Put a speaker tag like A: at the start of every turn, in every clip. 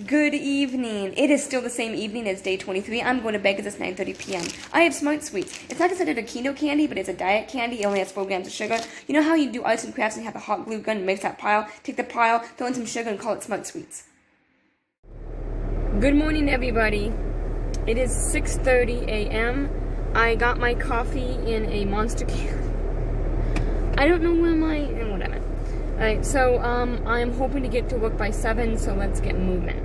A: Good evening. It is still the same evening as day 23. I'm going to bed because it's 9:30 p.m. I have Smart Sweets. It's not considered a keto candy, but it's a diet candy. It only has 4 grams of sugar. You know how you do arts and crafts and you have a hot glue gun and mix that pile? Take the pile, throw in some sugar, and call it Smart Sweets. Good morning, everybody. It is 6:30 a.m. I got my coffee in a Monster can. I don't know where whatever. Alright, so I'm hoping to get to work by 7, so let's get moving.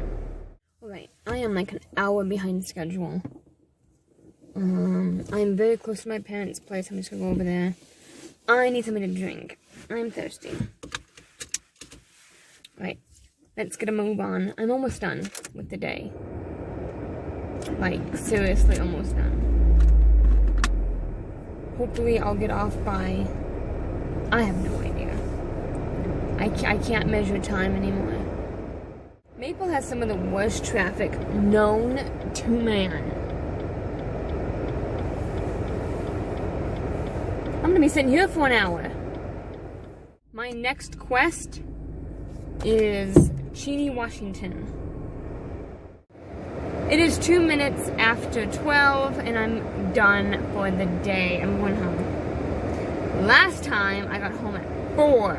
A: Alright, I am like an hour behind schedule. I'm very close to my parents' place. I'm just gonna go over there. I need something to drink. I'm thirsty. Alright, let's get a move on. I'm almost done with the day. Like, seriously almost done. Hopefully I'll get off by... I have no idea. I can't measure time anymore. Maple has some of the worst traffic known to man. I'm gonna be sitting here for an hour. My next quest is Cheney, Washington. It is 2 minutes after 12 and I'm done for the day. I'm going home. Last time I got home at 4.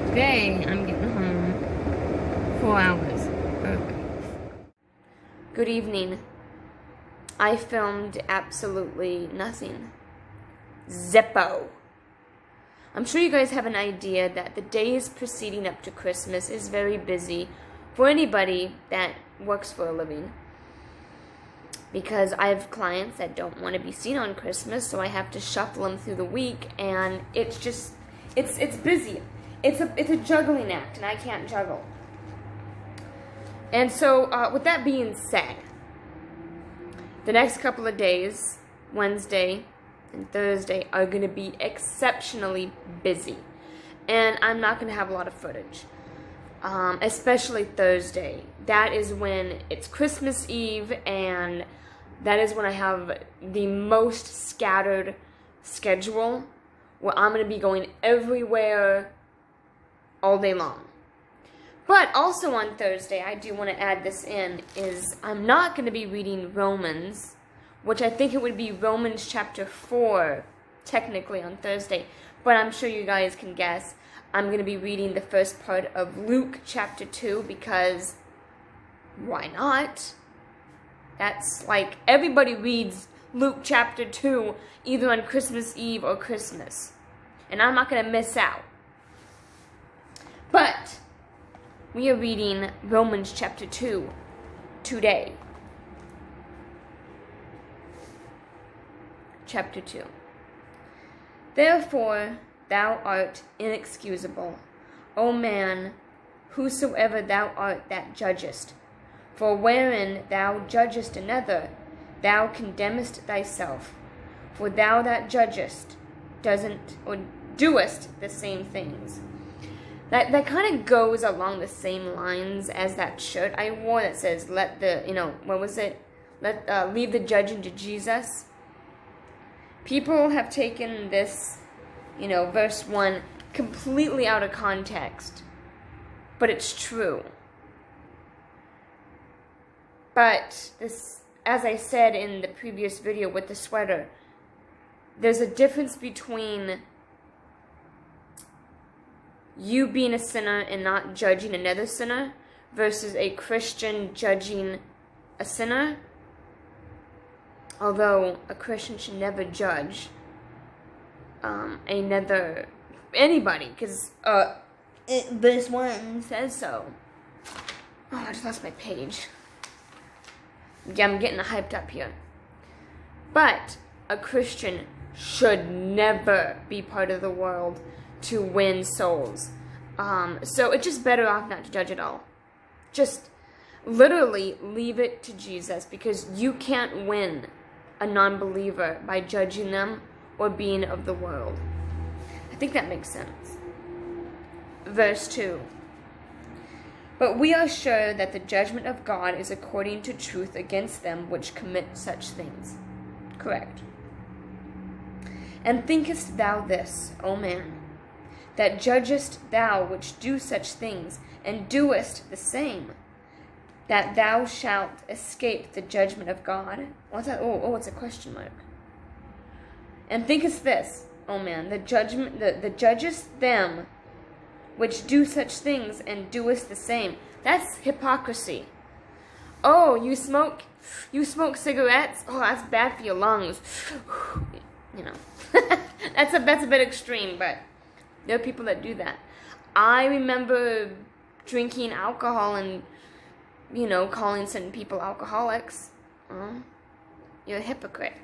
A: Today, I'm getting home 4 hours early. Good evening. I filmed absolutely nothing. Zippo. I'm sure you guys have an idea that the days preceding up to Christmas is very busy for anybody that works for a living. Because I have clients that don't want to be seen on Christmas, so I have to shuffle them through the week, and it's just, it's busy. It's a juggling act, and I can't juggle. And so, with that being said, the next couple of days, Wednesday and Thursday, are going to be exceptionally busy. And I'm not going to have a lot of footage. Especially Thursday. That is when it's Christmas Eve, and that is when I have the most scattered schedule, where I'm going to be going everywhere all day long. But also on Thursday, I do want to add this in, is I'm not going to be reading Romans, which I think it would be Romans chapter 4, technically on Thursday, but I'm sure you guys can guess. I'm going to be reading the first part of Luke chapter 2, because why not? That's like, everybody reads Luke chapter 2 either on Christmas Eve or Christmas. And I'm not going to miss out. But we are reading Romans chapter 2 today. Chapter 2. Therefore thou art inexcusable, O man, whosoever thou art that judgest. For wherein thou judgest another, thou condemnest thyself. For thou that judgest doest the same things. That kind of goes along the same lines as that shirt I wore that says, let the, what was it? Leave the judging to Jesus. People have taken this, verse 1 completely out of context. But it's true. But this, as I said in the previous video with the sweater, there's a difference between you being a sinner and not judging another sinner versus a Christian judging a sinner. Although a Christian should never judge anybody, because this one says so. Oh, I just lost my page. Yeah, I'm getting hyped up here. But a Christian should never be part of the world to win souls. So it's just better off not to judge at all. Just literally leave it to Jesus, because you can't win a non-believer by judging them or being of the world. I think that makes sense. Verse 2. But we are sure that the judgment of God is according to truth against them which commit such things. Correct. And thinkest thou this, O man, that judgest thou which do such things, and doest the same, that thou shalt escape the judgment of God? What's that? Oh, it's a question mark. And thinkest this, O man, the judgest them which do such things, and doest the same. That's hypocrisy. Oh, you smoke cigarettes? Oh, that's bad for your lungs. You know, that's a bit extreme, but there are people that do that. I remember drinking alcohol and, calling certain people alcoholics. You're a hypocrite.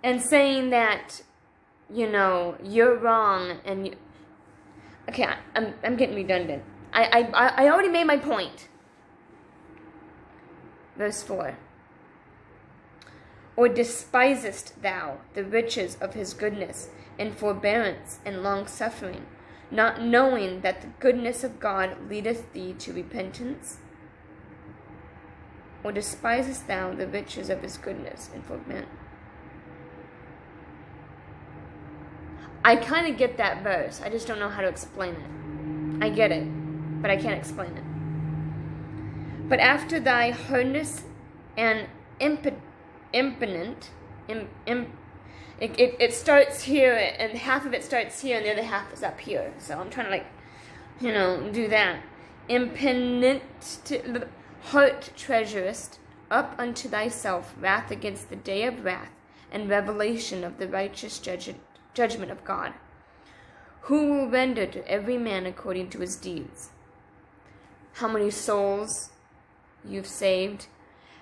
A: And saying that, you're wrong and okay, I'm getting redundant. I already made my point. Verse 4. Or despisest thou the riches of his goodness, and forbearance, and long-suffering, not knowing that the goodness of God leadeth thee to repentance? Or despisest thou the riches of his goodness, and forbearance? I kind of get that verse. I just don't know how to explain it. I get it, but I can't explain it. But after thy hardness and it starts here, and half of it starts here, and the other half is up here. So I'm trying to do that. Impenitent heart treasurest up unto thyself wrath against the day of wrath and revelation of the righteous judgment of God, who will render to every man according to his deeds. How many souls you've saved,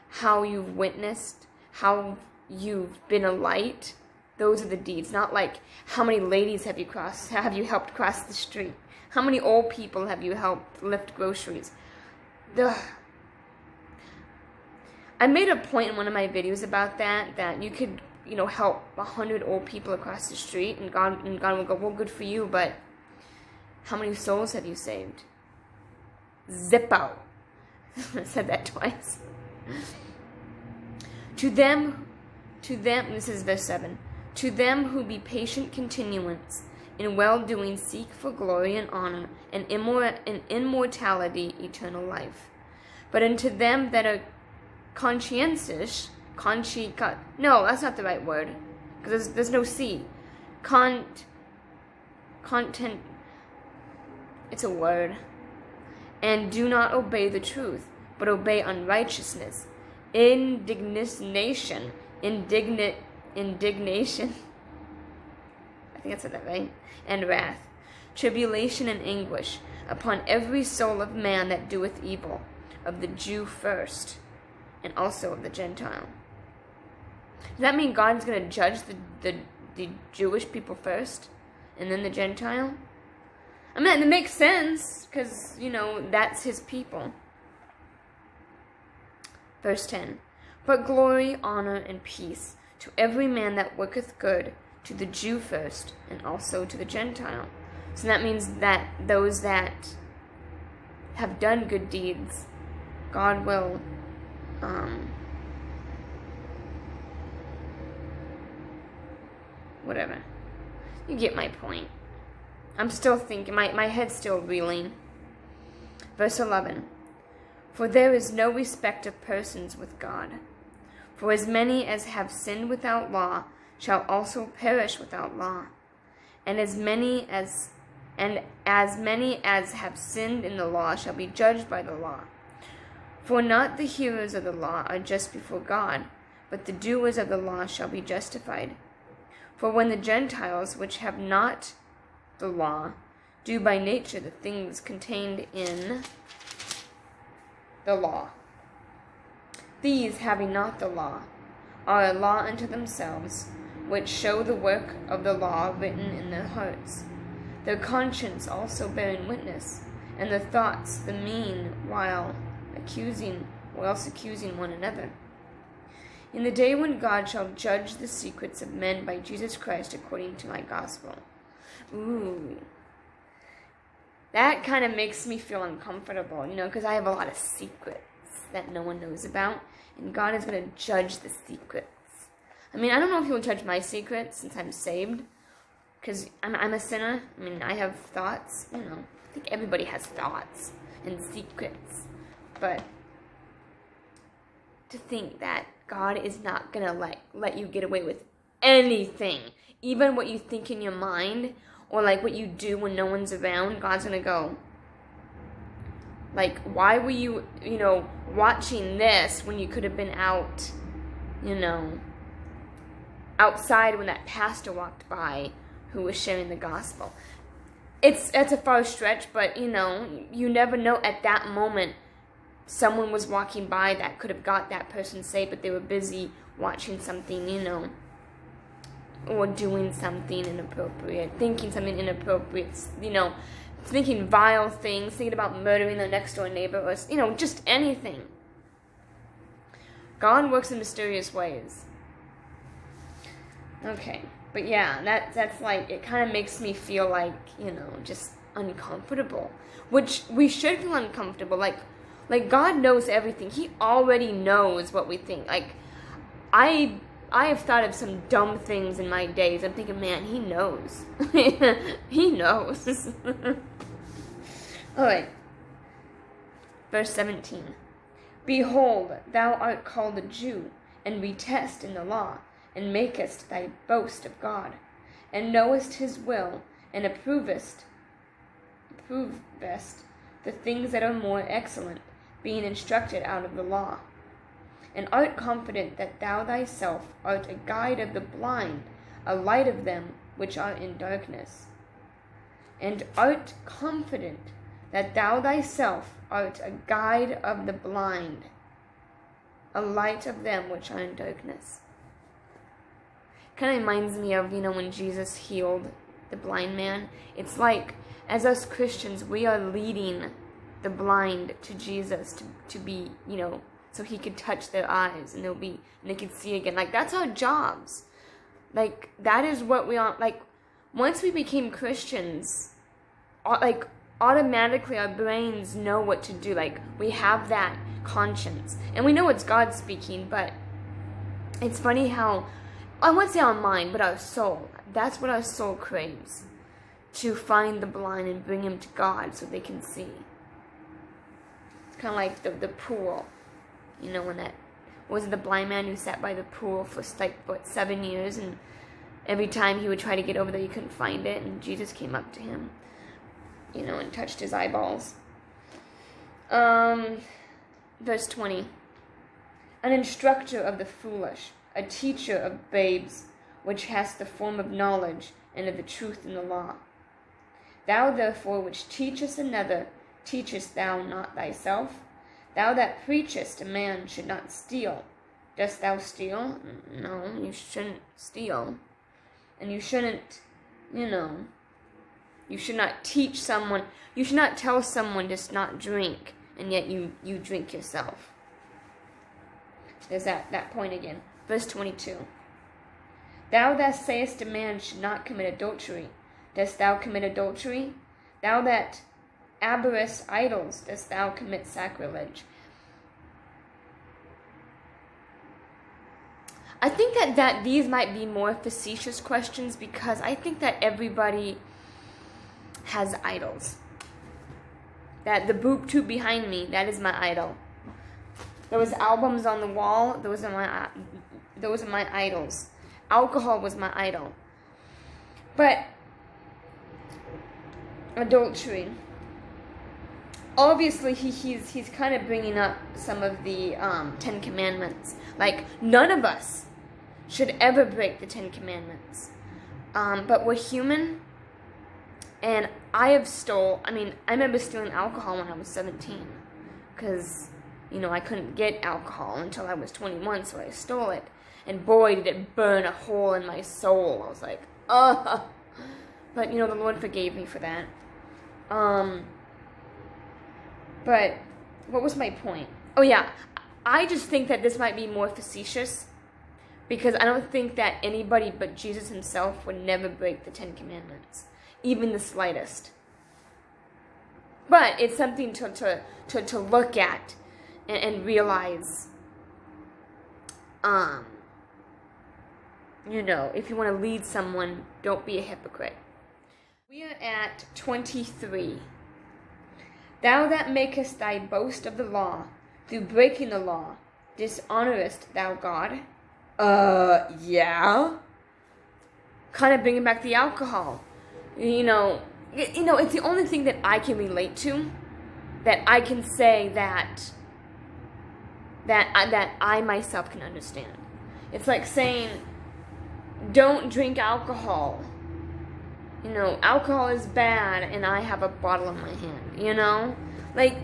A: how you've witnessed, how you've been a light. Those are the deeds. Not like how many ladies have you helped cross the street, how many old people have you helped lift groceries. I made a point in one of my videos about that you could help 100 old people across the street, and God will go, well, good for you, but how many souls have you saved? Zippo. I said that twice. To them, this is verse 7, to them who be patient continuance in well-doing seek for glory and honor, and immortality, eternal life. But unto them that are conscientious, no, that's not the right word, because there's no C. Content, it's a word. And do not obey the truth, but obey unrighteousness, indignation, I think I said that right, and wrath, tribulation and anguish upon every soul of man that doeth evil, of the Jew first, and also of the Gentile. Does that mean God's going to judge the Jewish people first, and then the Gentile? I mean, it makes sense, because, that's his people. Verse 10. But glory, honor, and peace to every man that worketh good, to the Jew first, and also to the Gentile. So that means that those that have done good deeds, God will, whatever. You get my point. I'm still thinking, my head's still reeling. Verse 11. For there is no respect of persons with God. For as many as have sinned without law shall also perish without law. And as many as have sinned in the law shall be judged by the law. For not the hearers of the law are just before God, but the doers of the law shall be justified. For when the Gentiles, which have not the law, do by nature the things contained in the law, these, having not the law, are a law unto themselves, which show the work of the law written in their hearts, their conscience also bearing witness, and the thoughts the mean, whilst accusing one another. In the day when God shall judge the secrets of men by Jesus Christ according to my gospel. Ooh. That kind of makes me feel uncomfortable, because I have a lot of secrets that no one knows about, and God is going to judge the secrets. I mean, I don't know if he will judge my secrets since I'm saved, because I'm a sinner. I mean, I have thoughts, I think everybody has thoughts and secrets, but to think that God is not gonna let you get away with anything, even what you think in your mind, or like what you do when no one's around, God's gonna go, like, why were you, watching this when you could have been out, outside when that pastor walked by who was sharing the gospel? It's a far stretch, but you never know. At that moment, someone was walking by that could have got that person saved, but they were busy watching something, or doing something inappropriate, thinking something inappropriate, thinking vile things, thinking about murdering their next door neighbor, or just anything. God works in mysterious ways. Okay, but yeah, that's like, it kind of makes me feel like, just uncomfortable, which we should feel uncomfortable. Like God knows everything. He already knows what we think. Like, I have thought of some dumb things in my days. I'm thinking, man, he knows. He knows. All right. Verse 17. Behold, thou art called a Jew, and retest in the law, and makest thy boast of God, and knowest his will, and approvest the things that are more excellent, being instructed out of the law. And art confident that thou thyself art a guide of the blind, a light of them which are in darkness. And art confident that thou thyself art a guide of the blind, a light of them which are in darkness. Kind of reminds me of, when Jesus healed the blind man. It's like, as us Christians, we are leading the blind to Jesus to be, so he could touch their eyes and they could see again. Like, that's our jobs. Like, that is what we are. Like, once we became Christians, like, automatically our brains know what to do. Like, we have that conscience, and we know it's God speaking. But it's funny how, I won't say our mind, but our soul, that's what our soul craves, to find the blind and bring him to God so they can see. It's kind of like the pool. When that was the blind man who sat by the pool for 7 years, and every time he would try to get over there, he couldn't find it, and Jesus came up to him, and touched his eyeballs. Verse 20. An instructor of the foolish, a teacher of babes, which hast the form of knowledge and of the truth in the law. Thou therefore which teachest another, teachest thou not thyself? Thou that preachest a man should not steal, dost thou steal? No, you shouldn't steal. And you shouldn't, you should not teach someone, you should not tell someone to not drink, and yet you drink yourself. There's that point again. Verse 22. Thou that sayest a man should not commit adultery, dost thou commit adultery? Thou that abhorrest idols, dost thou commit sacrilege? I think that these might be more facetious questions, because I think that everybody has idols. That the boob tube behind me, that is my idol. Those albums on the wall, those are my idols. Alcohol was my idol. But adultery, obviously he's kind of bringing up some of the 10 Commandments. Like, none of us should ever break the 10 Commandments. But we're human, and I remember stealing alcohol when I was 17, because, I couldn't get alcohol until I was 21, so I stole it. And boy, did it burn a hole in my soul. I was like, ugh. But, the Lord forgave me for that. But what was my point? Oh, yeah. I just think that this might be more facetious, because I don't think that anybody but Jesus himself would never break the 10 Commandments, even the slightest. But it's something to look at and realize if you want to lead someone, don't be a hypocrite. We are at 23. Thou that makest thy boast of the law, through breaking the law, dishonorest thou God? Yeah. Kind of bringing back the alcohol. It's the only thing that I can relate to, that I can say that I myself can understand. It's like saying, don't drink alcohol. Alcohol is bad, and I have a bottle in my hand, Like,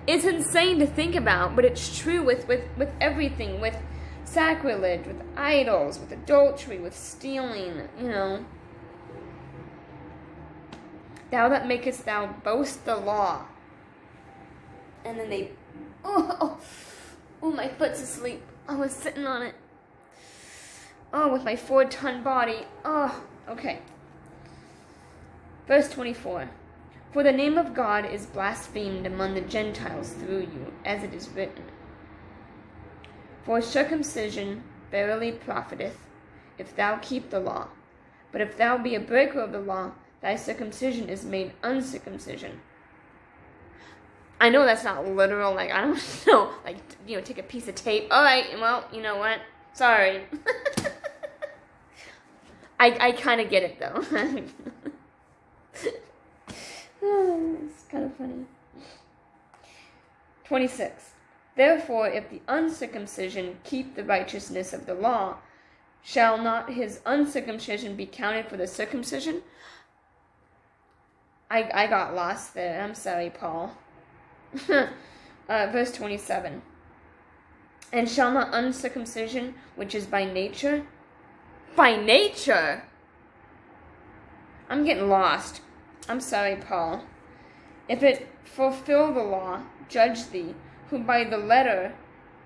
A: it's insane to think about, but it's true with everything, with sacrilege, with idols, with adultery, with stealing, Thou that makest thou boast the law. And then my foot's asleep. I was sitting on it. With my 4-ton body. Okay. Verse 24. For the name of God is blasphemed among the Gentiles through you, as it is written. For circumcision verily profiteth, if thou keep the law. But if thou be a breaker of the law, thy circumcision is made uncircumcision. I know that's not literal, like, I don't know, like, take a piece of tape. Alright, well, you know what? Sorry. I kind of get it, though. It's kind of funny. 26. Therefore, if the uncircumcision keep the righteousness of the law, shall not his uncircumcision be counted for the circumcision? I got lost there. I'm sorry, Paul. Verse 27. And shall not uncircumcision, which is by nature? By nature? I'm getting lost. I'm sorry, Paul. If it fulfill the law, judge thee, who by the letter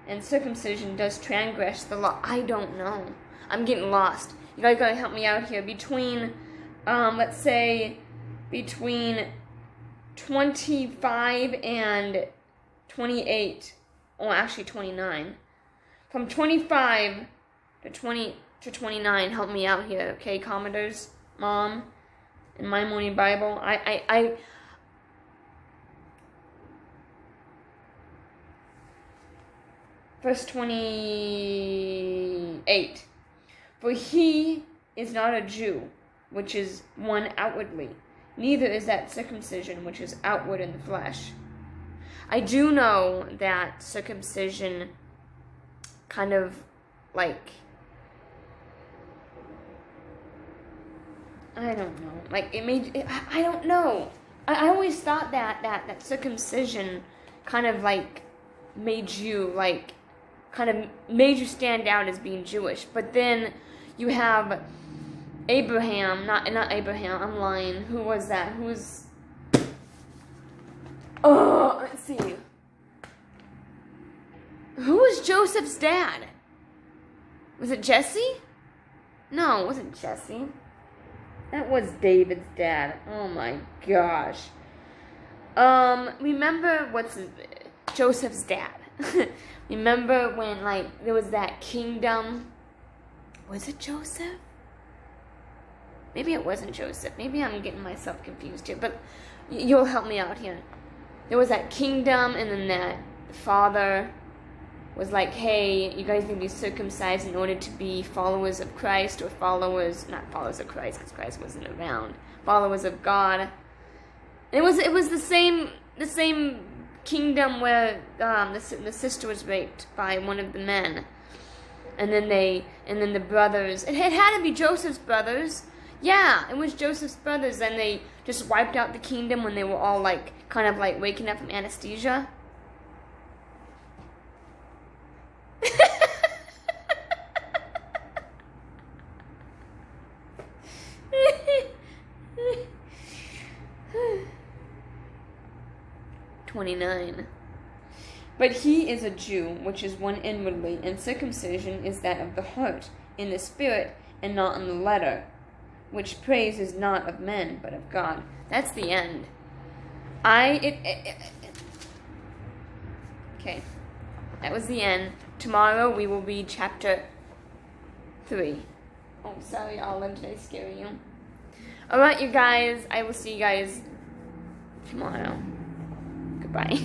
A: and circumcision does transgress the law. I don't know. I'm getting lost. You guys gotta help me out here. Between, let's say, between 25 and 28. Well, actually 29. From 25 to 29, help me out here, okay, Commodores, Mom, and My Morning Bible. Verse 28. For he is not a Jew, which is one outwardly, neither is that circumcision, which is outward in the flesh. I do know that circumcision kind of, like, I don't know. Like, I don't know. I always thought that circumcision kind of, like, made you, like, kind of made you stand out as being Jewish. But then you have Abraham, not Abraham, I'm lying. Who was that? Let's see. Who was Joseph's dad? Was it Jesse? No, it wasn't Jesse. That was David's dad. Oh my gosh. Remember Joseph's dad. Remember when, like, there was that kingdom? Was it Joseph? Maybe it wasn't Joseph. Maybe I'm getting myself confused here, but you'll help me out here. There was that kingdom, and then that father was like, hey, you guys need to be circumcised in order to be followers of Christ, or not followers of Christ, because Christ wasn't around, followers of God. And it was the same kingdom where the sister was raped by one of the men, and then the brothers. It had to be Joseph's brothers. Yeah, it was Joseph's brothers, and they just wiped out the kingdom when they were all, like, kind of like waking up from anesthesia. (29) But he is a Jew, which is one inwardly, and circumcision is that of the heart, in the spirit, and not in the letter, which praise is not of men, but of God. That's the end. Okay. That was the end. Tomorrow we will read chapter 3. Oh, sorry, Olive, did I scare you? Alright, you guys, I will see you guys tomorrow. Goodbye.